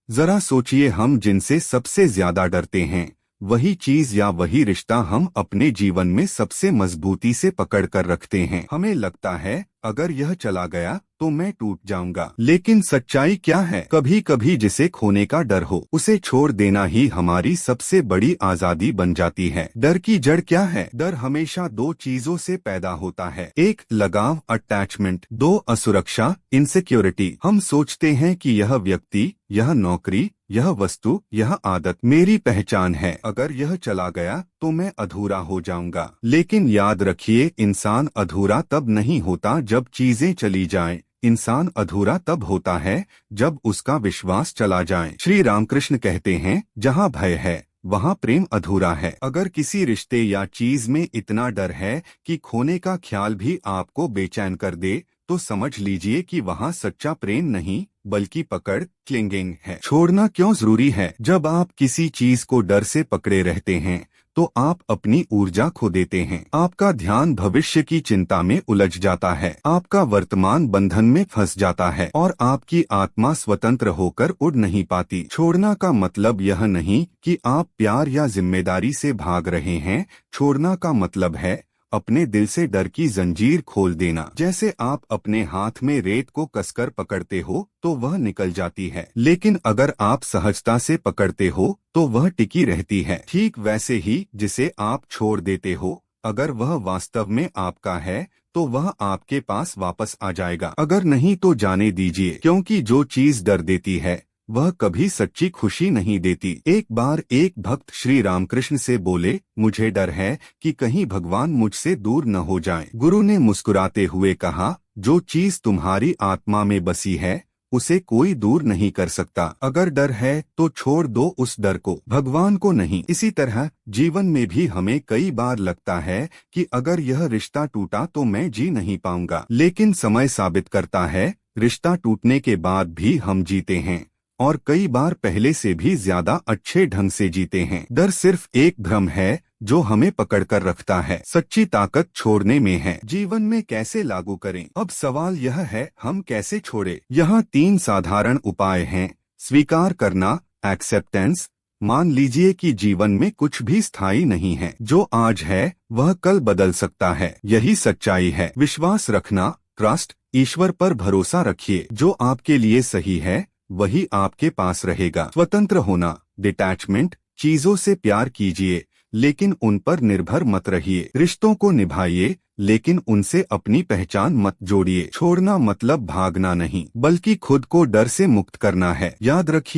जरा सोचिए, हम जिनसे सबसे ज्यादा डरते हैं वही चीज या वही रिश्ता हम अपने जीवन में सबसे मजबूती से पकड़ कर रखते हैं। हमें लगता है अगर यह चला गया तो मैं टूट जाऊंगा, लेकिन सच्चाई क्या है? कभी कभी जिसे खोने का डर हो उसे छोड़ देना ही हमारी सबसे बड़ी आजादी बन जाती है। डर की जड़ क्या है? डर हमेशा दो चीजों से पैदा होता है, एक लगाव अटैचमेंट, दो असुरक्षा इनसिक्योरिटी। हम सोचते हैं कि यह व्यक्ति, यह नौकरी, यह वस्तु, यह आदत मेरी पहचान है, अगर यह चला गया तो मैं अधूरा हो जाऊंगा। लेकिन याद रखिए, इंसान अधूरा तब नहीं होता जब चीजें चली जाएं। इंसान अधूरा तब होता है जब उसका विश्वास चला जाए। श्री रामकृष्ण कहते हैं, जहाँ भय है वहाँ प्रेम अधूरा है। अगर किसी रिश्ते या चीज में इतना डर है कि खोने का ख्याल भी आपको बेचैन कर दे, तो समझ लीजिए कि वहाँ सच्चा प्रेम नहीं बल्कि पकड़, क्लिंगिंग है। छोड़ना क्यों जरूरी है? जब आप किसी चीज को डर से पकड़े रहते हैं तो आप अपनी ऊर्जा खो देते हैं। आपका ध्यान भविष्य की चिंता में उलझ जाता है, आपका वर्तमान बंधन में फंस जाता है और आपकी आत्मा स्वतंत्र होकर उड़ नहीं पाती। छोड़ना का मतलब यह नहीं कि आप प्यार या जिम्मेदारी से भाग रहे हैं। छोड़ना का मतलब है अपने दिल से डर की जंजीर खोल देना। जैसे आप अपने हाथ में रेत को कसकर पकड़ते हो तो वह निकल जाती है, लेकिन अगर आप सहजता से पकड़ते हो तो वह टिकी रहती है। ठीक वैसे ही जिसे आप छोड़ देते हो, अगर वह वास्तव में आपका है तो वह आपके पास वापस आ जाएगा, अगर नहीं तो जाने दीजिए, क्योंकि जो चीज डर देती है वह कभी सच्ची खुशी नहीं देती। एक बार एक भक्त श्री रामकृष्ण से बोले, मुझे डर है कि कहीं भगवान मुझसे दूर न हो जाएं। गुरु ने मुस्कुराते हुए कहा, जो चीज तुम्हारी आत्मा में बसी है उसे कोई दूर नहीं कर सकता। अगर डर है तो छोड़ दो उस डर को, भगवान को नहीं। इसी तरह जीवन में भी हमें कई बार लगता है कि अगर यह रिश्ता टूटा तो मैं जी नहीं पाऊंगा, लेकिन समय साबित करता है रिश्ता टूटने के बाद भी हम जीते हैं, और कई बार पहले से भी ज्यादा अच्छे ढंग से जीते हैं। डर सिर्फ एक भ्रम है जो हमें पकड़कर रखता है, सच्ची ताकत छोड़ने में है। जीवन में कैसे लागू करें? अब सवाल यह है, हम कैसे छोड़े? यहाँ 3 साधारण उपाय हैं। स्वीकार करना, एक्सेप्टेंस। मान लीजिए कि जीवन में कुछ भी स्थायी नहीं है, जो आज है वह कल बदल सकता है, यही सच्चाई है। विश्वास रखना, ट्रस्ट। ईश्वर पर भरोसा रखिए, जो आपके लिए सही है वही आपके पास रहेगा। स्वतंत्र होना, डिटैचमेंट। चीजों से प्यार कीजिए लेकिन उन पर निर्भर मत रहिए। रिश्तों को निभाइए लेकिन उनसे अपनी पहचान मत जोड़िए। छोड़ना मतलब भागना नहीं बल्कि खुद को डर से मुक्त करना है। याद रखिए,